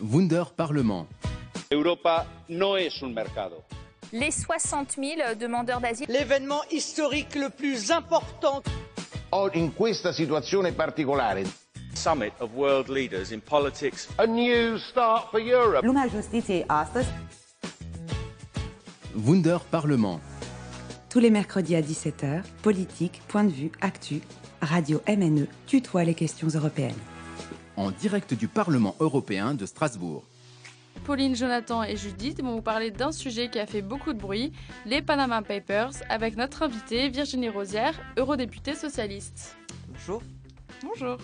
Wunder Parlement. Europa no es un mercado. Les 60 000 demandeurs d'asile. L'événement historique le plus important. In questa situazione particolare. Summit of world leaders in politics. A new start for Europe. Lumea justiției astăzi. Wunder Parlement. Tous les mercredis à 17h, politique, point de vue, actu, Radio MNE tutoie les questions européennes. En direct du Parlement européen de Strasbourg. Pauline, Jonathan et Judith vont vous parler d'un sujet qui a fait beaucoup de bruit, les Panama Papers, avec notre invitée Virginie Rosière, eurodéputée socialiste. Bonjour. Bonjour.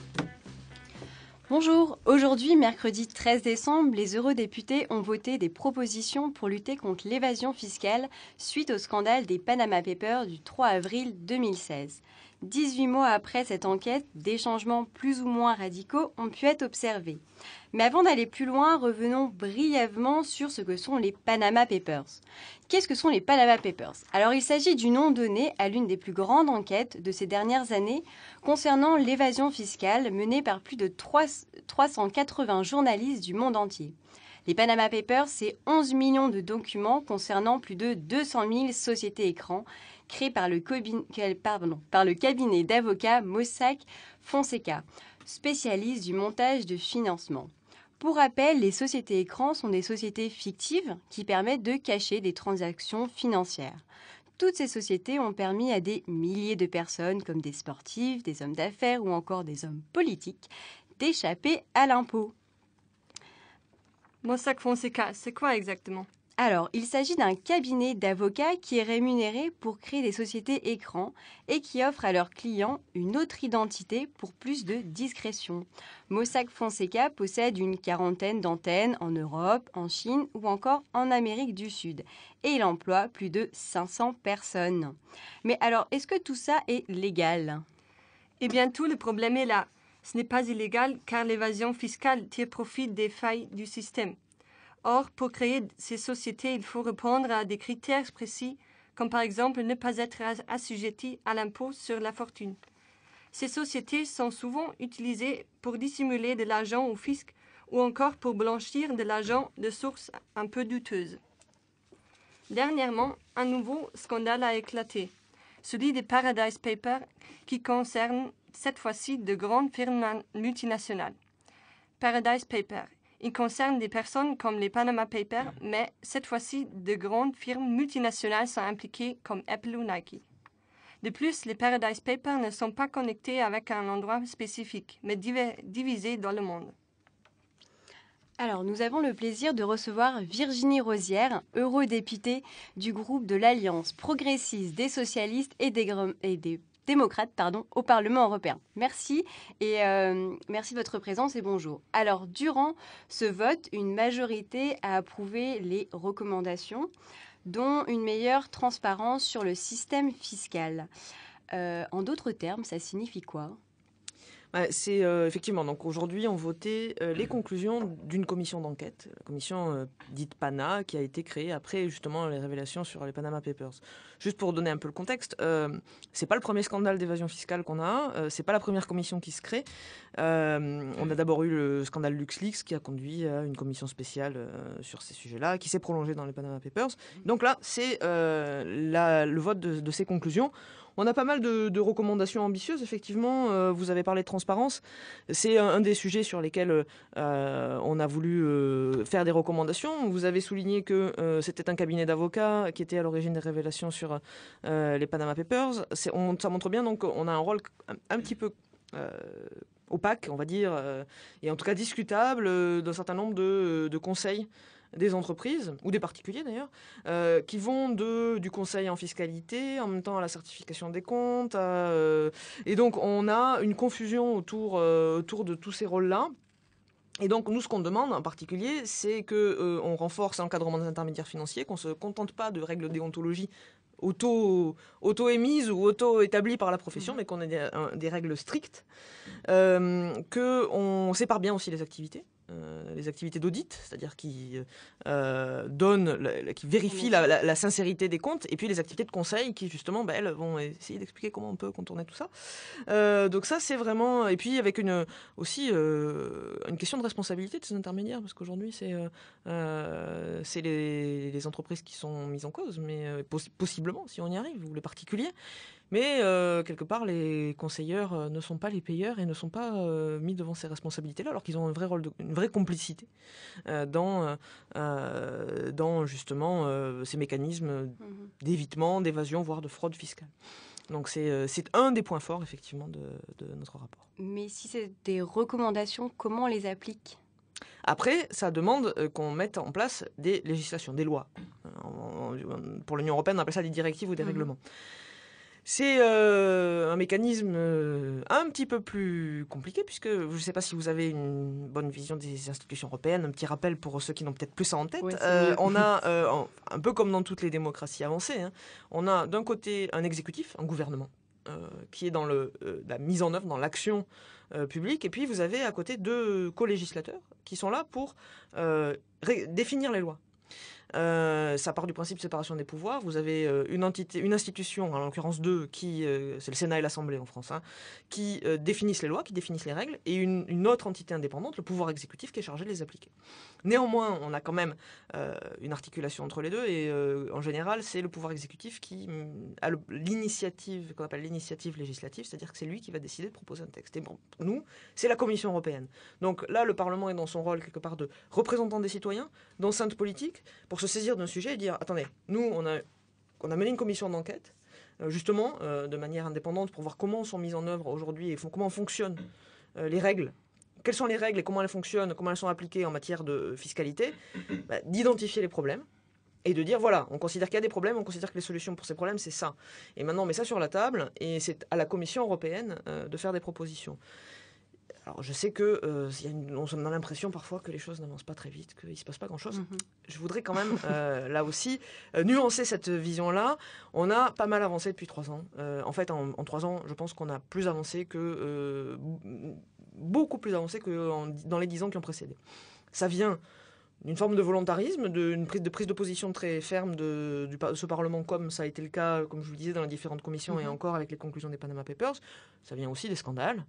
Bonjour, aujourd'hui, mercredi 13 décembre, les eurodéputés ont voté des propositions pour lutter contre l'évasion fiscale suite au scandale des Panama Papers du 3 avril 2016. 18 mois après cette enquête, des changements plus ou moins radicaux ont pu être observés. Mais avant d'aller plus loin, revenons brièvement sur ce que sont les Panama Papers. Qu'est-ce que sont les Panama Papers ? Alors, il s'agit du nom donné à l'une des plus grandes enquêtes de ces dernières années concernant l'évasion fiscale menée par plus de 380 journalistes du monde entier. Les Panama Papers, c'est 11 millions de documents concernant plus de 200 000 sociétés écrans créées par le cabinet d'avocats Mossack Fonseca, spécialiste du montage de financement. Pour rappel, les sociétés écrans sont des sociétés fictives qui permettent de cacher des transactions financières. Toutes ces sociétés ont permis à des milliers de personnes, comme des sportifs, des hommes d'affaires ou encore des hommes politiques, d'échapper à l'impôt. Mossack Fonseca, c'est quoi exactement ? Alors, il s'agit d'un cabinet d'avocats qui est rémunéré pour créer des sociétés écrans et qui offre à leurs clients une autre identité pour plus de discrétion. Mossack Fonseca possède une quarantaine d'antennes en Europe, en Chine ou encore en Amérique du Sud. Et il emploie plus de 500 personnes. Mais alors, est-ce que tout ça est légal ? Eh bien, tout le problème est là. Ce n'est pas illégal car l'évasion fiscale tire profit des failles du système. Or, pour créer ces sociétés, il faut répondre à des critères précis, comme par exemple ne pas être assujetti à l'impôt sur la fortune. Ces sociétés sont souvent utilisées pour dissimuler de l'argent au fisc ou encore pour blanchir de l'argent de sources un peu douteuses. Dernièrement, un nouveau scandale a éclaté, celui des Paradise Papers qui concerne cette fois-ci de grandes firmes multinationales. Paradise Papers. Il concerne des personnes comme les Panama Papers, mais cette fois-ci, de grandes firmes multinationales sont impliquées comme Apple ou Nike. De plus, les Paradise Papers ne sont pas connectés avec un endroit spécifique, mais divisés dans le monde. Alors, nous avons le plaisir de recevoir Virginie Rosière, eurodéputée du groupe de l'Alliance progressiste des socialistes et des démocrates au Parlement européen. Merci et merci de votre présence et bonjour. Alors, durant ce vote, une majorité a approuvé les recommandations, dont une meilleure transparence sur le système fiscal. En d'autres termes, ça signifie quoi ? C'est effectivement, donc aujourd'hui on votait les conclusions d'une commission d'enquête, la commission dite PANA, qui a été créée après justement les révélations sur les Panama Papers. Juste pour donner un peu le contexte, c'est pas le premier scandale d'évasion fiscale qu'on a, c'est pas la première commission qui se crée. On a d'abord eu le scandale LuxLeaks qui a conduit à une commission spéciale sur ces sujets-là, qui s'est prolongée dans les Panama Papers. Donc là, c'est le vote de ces conclusions. On a pas mal de recommandations ambitieuses, effectivement. Vous avez parlé de transparence. C'est un des sujets sur lesquels on a voulu faire des recommandations. Vous avez souligné que c'était un cabinet d'avocats qui était à l'origine des révélations sur les Panama Papers. Ça montre bien donc qu'on a un rôle un petit peu opaque, on va dire, et en tout cas discutable d'un certain nombre de conseils des entreprises, ou des particuliers d'ailleurs, qui vont du conseil en fiscalité, en même temps à la certification des comptes. Et donc on a une confusion autour de tous ces rôles-là. Et donc nous, ce qu'on demande en particulier, c'est qu'on renforce l'encadrement des intermédiaires financiers, qu'on ne se contente pas de règles de déontologie auto-émises ou auto-établies par la profession, mais qu'on ait des règles strictes, qu'on sépare bien aussi les activités. les activités d'audit, c'est-à-dire qui qui vérifient la sincérité des comptes, et puis les activités de conseil qui justement elles vont essayer d'expliquer comment on peut contourner tout ça. Donc ça c'est vraiment, et puis avec aussi une question de responsabilité de ces intermédiaires, parce qu'aujourd'hui c'est les entreprises qui sont mises en cause, mais possiblement si on y arrive, ou les particuliers. Mais quelque part, les conseilleurs ne sont pas les payeurs et ne sont pas mis devant ces responsabilités-là, alors qu'ils ont un vrai rôle, une vraie complicité dans justement ces mécanismes d'évitement, d'évasion, voire de fraude fiscale. Donc c'est un des points forts, effectivement, de notre rapport. Mais si c'est des recommandations, comment on les applique ? Après, ça demande qu'on mette en place des législations, des lois. Pour l'Union européenne, on appelle ça des directives ou des règlements. C'est un mécanisme un petit peu plus compliqué, puisque je ne sais pas si vous avez une bonne vision des institutions européennes. Un petit rappel pour ceux qui n'ont peut-être plus ça en tête. Ouais, on a, un peu comme dans toutes les démocraties avancées, on a d'un côté un exécutif, un gouvernement, qui est dans la mise en œuvre, dans l'action publique. Et puis vous avez à côté 2 co-législateurs qui sont là pour définir les lois. Ça part du principe de séparation des pouvoirs. Vous avez une institution, en l'occurrence 2, c'est le Sénat et l'Assemblée en France, qui définissent les lois, qui définissent les règles, et une autre entité indépendante, le pouvoir exécutif, qui est chargé de les appliquer. Néanmoins, on a quand même une articulation entre les deux, et en général, c'est le pouvoir exécutif qui a l'initiative, qu'on appelle l'initiative législative, c'est-à-dire que c'est lui qui va décider de proposer un texte. Et bon, pour nous, c'est la Commission européenne. Donc là, le Parlement est dans son rôle quelque part de représentant des citoyens, d'enceinte politique, pour se saisir d'un sujet et dire, attendez, nous, on a mené une commission d'enquête, justement, de manière indépendante, pour voir comment sont mises en œuvre aujourd'hui et comment fonctionnent les règles. Quelles sont les règles et comment elles fonctionnent, comment elles sont appliquées en matière de fiscalité, d'identifier les problèmes et de dire, voilà, on considère qu'il y a des problèmes, on considère que les solutions pour ces problèmes, c'est ça. Et maintenant, on met ça sur la table, et c'est à la Commission européenne de faire des propositions. Alors, je sais que on a l'impression parfois que les choses n'avancent pas très vite, qu'il ne se passe pas grand-chose. Je voudrais quand même, là aussi, nuancer cette vision-là. On a pas mal avancé depuis 3 ans. En fait, en 3 ans, je pense qu'on a plus avancé que... beaucoup plus avancé que dans les 10 ans qui ont précédé. Ça vient d'une forme de volontarisme, d'une prise de position très ferme de ce Parlement, comme ça a été le cas, comme je vous le disais, dans les différentes commissions et encore avec les conclusions des Panama Papers. Ça vient aussi des scandales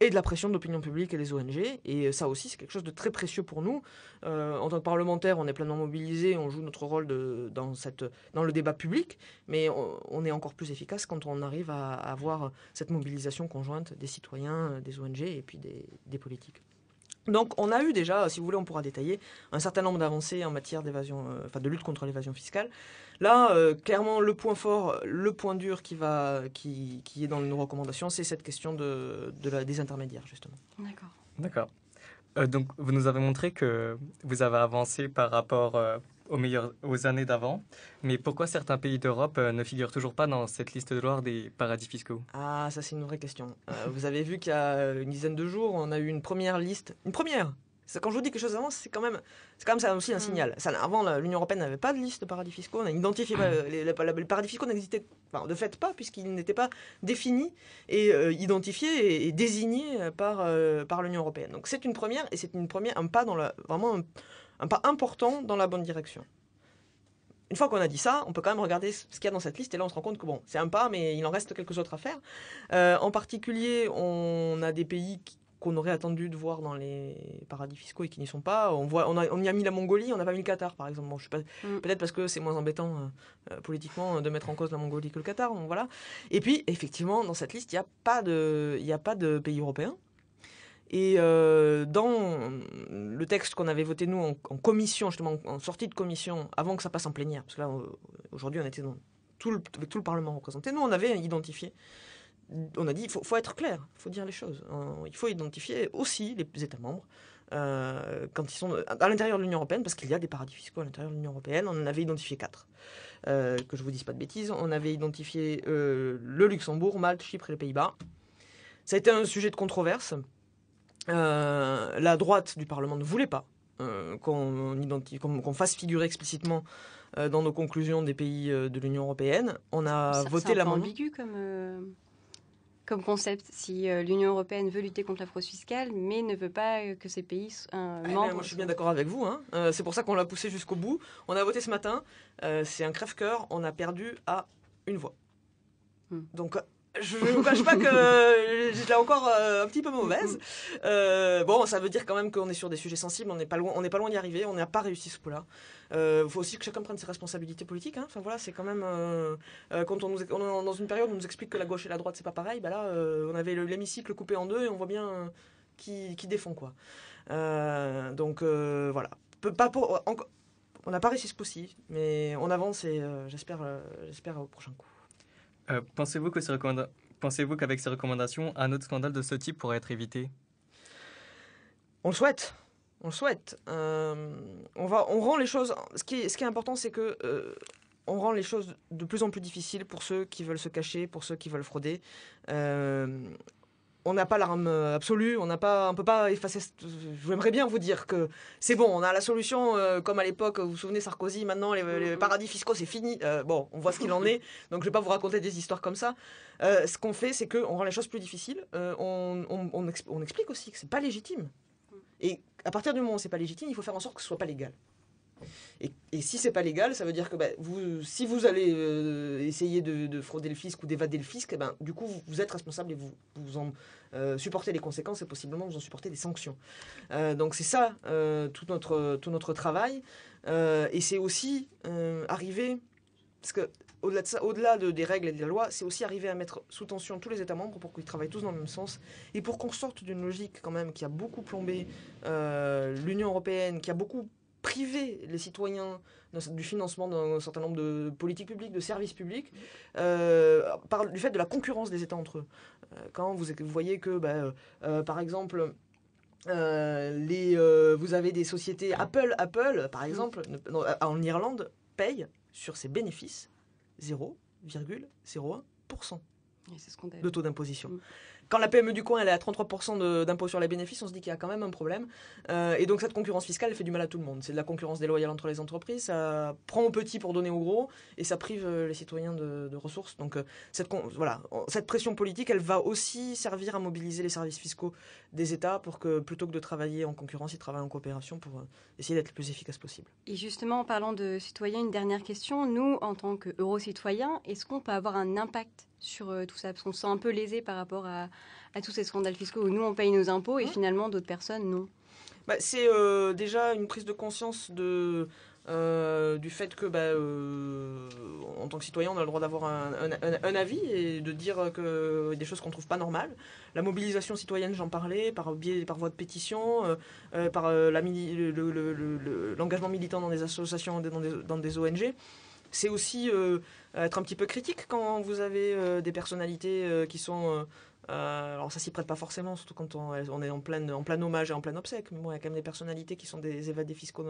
et de la pression de l'opinion publique et des ONG. Et ça aussi, c'est quelque chose de très précieux pour nous. En tant que parlementaires, on est pleinement mobilisés, on joue notre rôle dans le débat public, mais on est encore plus efficace quand on arrive à avoir cette mobilisation conjointe des citoyens, des ONG et puis des politiques. Donc on a eu déjà, si vous voulez, on pourra détailler un certain nombre d'avancées en matière d'évasion, de lutte contre l'évasion fiscale. Là, clairement, le point fort, le point dur qui est dans nos recommandations, c'est cette question des intermédiaires, justement. D'accord. Donc vous nous avez montré que vous avez avancé par rapport aux années d'avant, mais pourquoi certains pays d'Europe ne figurent toujours pas dans cette liste noire des paradis fiscaux ? Ah, ça c'est une vraie question. Vous avez vu qu'il y a une dizaine de jours, on a eu une première liste. Une première. Quand je vous dis que quelque chose avance, c'est quand même ça aussi un signal. Avant, l'Union européenne n'avait pas de liste de paradis fiscaux. On a identifié les paradis fiscaux n'existaient de fait pas, puisqu'ils n'étaient pas définis et identifiés et désignés par l'Union européenne. Donc c'est une première, et c'est un pas vraiment un pas important dans la bonne direction. Une fois qu'on a dit ça, on peut quand même regarder ce qu'il y a dans cette liste, et là on se rend compte que bon, c'est un pas, mais il en reste quelques autres à faire. En particulier, on a des pays qu'on aurait attendu de voir dans les paradis fiscaux et qui n'y sont pas. On y a mis la Mongolie, on n'a pas mis le Qatar, par exemple. Bon, je sais pas, peut-être parce que c'est moins embêtant politiquement de mettre en cause la Mongolie que le Qatar. Donc voilà. Et puis, effectivement, dans cette liste, il n'y a pas de pays européens. Et dans le texte qu'on avait voté, nous, en commission, justement, en sortie de commission, avant que ça passe en plénière, parce que là, aujourd'hui, on était avec tout le Parlement représenté, nous, on avait identifié, on a dit, il faut être clair, il faut dire les choses. Il faut identifier aussi les États membres quand ils sont à l'intérieur de l'Union européenne, parce qu'il y a des paradis fiscaux à l'intérieur de l'Union européenne. On en avait identifié 4. Que je vous dise pas de bêtises. On avait identifié le Luxembourg, Malte, Chypre et les Pays-Bas. Ça a été un sujet de controverse. La droite du Parlement ne voulait pas qu'on fasse figurer explicitement dans nos conclusions des pays de l'Union européenne. On a voté l'amendement. C'est un peu ambigu comme concept si l'Union européenne veut lutter contre la fraude fiscale, mais ne veut pas que ces pays membres... Moi, je suis bien d'accord avec vous. C'est pour ça qu'on l'a poussé jusqu'au bout. On a voté ce matin. C'est un crève-cœur. On a perdu à une voix. Donc... je ne vous cache pas que je l'ai encore un petit peu mauvaise. Bon, ça veut dire quand même qu'on est sur des sujets sensibles. On n'est pas loin d'y arriver. On n'a pas réussi ce coup-là. Faut aussi que chacun prenne ses responsabilités politiques. Enfin voilà, c'est quand même quand on est dans une période où on nous explique que la gauche et la droite c'est pas pareil. Là, on avait l'hémicycle coupé en deux et on voit bien qui défend quoi. Donc voilà. On n'a pas réussi ce coup-ci, mais on avance et j'espère au prochain coup. Pensez-vous qu'avec ces recommandations, un autre scandale de ce type pourrait être évité ? On le souhaite. On rend les choses... Ce qui est important, c'est que on rend les choses de plus en plus difficiles pour ceux qui veulent se cacher, pour ceux qui veulent frauder. On n'a pas l'arme absolue, on peut pas effacer... J'aimerais bien vous dire que c'est bon, on a la solution, comme à l'époque, vous vous souvenez Sarkozy, maintenant les paradis fiscaux c'est fini. Bon, on voit ce qu'il en est, donc je vais pas vous raconter des histoires comme ça. Ce qu'on fait, c'est qu'on rend les choses plus difficiles, on explique aussi que c'est pas légitime. Et à partir du moment où c'est pas légitime, il faut faire en sorte que ce soit pas légal. Et si c'est pas légal, ça veut dire que si vous allez essayer de frauder le fisc ou d'évader le fisc, du coup vous êtes responsable et vous en supportez les conséquences et possiblement vous en supportez des sanctions. Donc c'est ça tout notre travail. Et c'est aussi arriver, parce que au-delà des règles et des lois, c'est aussi arriver à mettre sous tension tous les États membres pour qu'ils travaillent tous dans le même sens et pour qu'on sorte d'une logique quand même qui a beaucoup plombé l'Union européenne, qui a beaucoup priver les citoyens du financement d'un certain nombre de politiques publiques, de services publics, du fait de la concurrence des États entre eux. Quand vous voyez que, par exemple, vous avez des sociétés Apple, par exemple, en Irlande, paye sur ses bénéfices 0,01% de taux d'imposition. Quand la PME du coin elle est à 33% d'impôt sur les bénéfices, on se dit qu'il y a quand même un problème. Et donc cette concurrence fiscale, elle fait du mal à tout le monde. C'est de la concurrence déloyale entre les entreprises, ça prend aux petits pour donner aux gros, et ça prive les citoyens de ressources. Donc cette pression politique, elle va aussi servir à mobiliser les services fiscaux des États pour que, plutôt que de travailler en concurrence, ils travaillent en coopération pour essayer d'être le plus efficace possible. Et justement, en parlant de citoyens, une dernière question. Nous, en tant qu'euro-citoyens, est-ce qu'on peut avoir un impact sur tout ça, parce qu'on se sent un peu lésé par rapport à tous ces scandales fiscaux où nous on paye nos impôts et finalement d'autres personnes non. C'est déjà une prise de conscience du fait que en tant que citoyen on a le droit d'avoir un avis et de dire que des choses qu'on trouve pas normales. La mobilisation citoyenne, j'en parlais, par voie de pétition, par l'engagement militant dans des associations, dans des ONG. C'est aussi être un petit peu critique quand vous avez des personnalités qui sont... alors ça s'y prête pas forcément, surtout quand on est en plein hommage et en plein obsèque. Mais bon, il y a quand même des personnalités qui sont des évadés fiscaux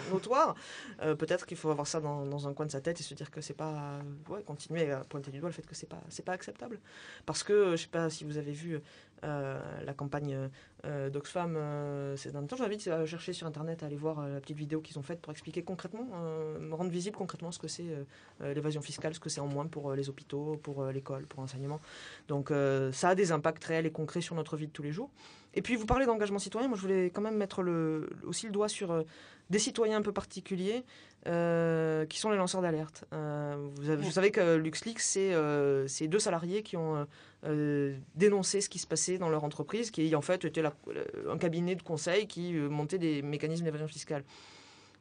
notoires. Peut-être qu'il faut avoir ça dans un coin de sa tête et se dire que c'est pas... continuer à pointer du doigt le fait que c'est pas acceptable. Parce que, je sais pas si vous avez vu la campagne d'Oxfam ces derniers temps, j'invite à chercher sur Internet, à aller voir la petite vidéo qu'ils ont faite pour expliquer concrètement, rendre visible concrètement ce que c'est l'évasion fiscale, ce que c'est en moins pour les hôpitaux, pour l'école, pour l'enseignement. Donc ça a des impacts réels et concrets sur notre vie de tous les jours. Et puis vous parlez d'engagement citoyen, moi je voulais quand même mettre aussi le doigt sur des citoyens un peu particuliers qui sont les lanceurs d'alerte. Vous savez que LuxLeaks, c'est 2 salariés qui ont dénoncé ce qui se passait dans leur entreprise, qui en fait était un cabinet de conseil qui montait des mécanismes d'évasion fiscale.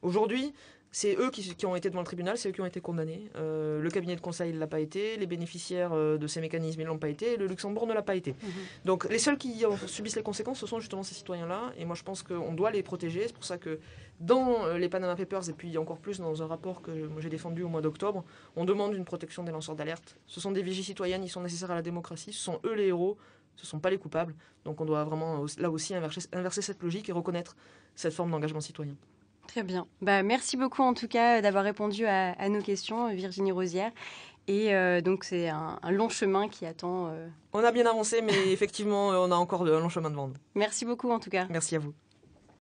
Aujourd'hui, c'est eux qui ont été devant le tribunal, c'est eux qui ont été condamnés. Le cabinet de conseil ne l'a pas été, les bénéficiaires de ces mécanismes ne l'ont pas été, et le Luxembourg ne l'a pas été. Donc les seuls qui subissent les conséquences, ce sont justement ces citoyens-là, et moi je pense qu'on doit les protéger. C'est pour ça que dans les Panama Papers, et puis encore plus dans un rapport que moi j'ai défendu au mois d'octobre, on demande une protection des lanceurs d'alerte. Ce sont des vigies citoyennes, ils sont nécessaires à la démocratie, ce sont eux les héros, ce ne sont pas les coupables. Donc on doit vraiment là aussi inverser cette logique et reconnaître cette forme d'engagement citoyen. Très bien. Merci beaucoup en tout cas d'avoir répondu à nos questions, Virginie Rosière. Et donc c'est un long chemin qui attend. On a bien avancé, mais effectivement, on a encore un long chemin devant nous. Merci beaucoup en tout cas. Merci à vous.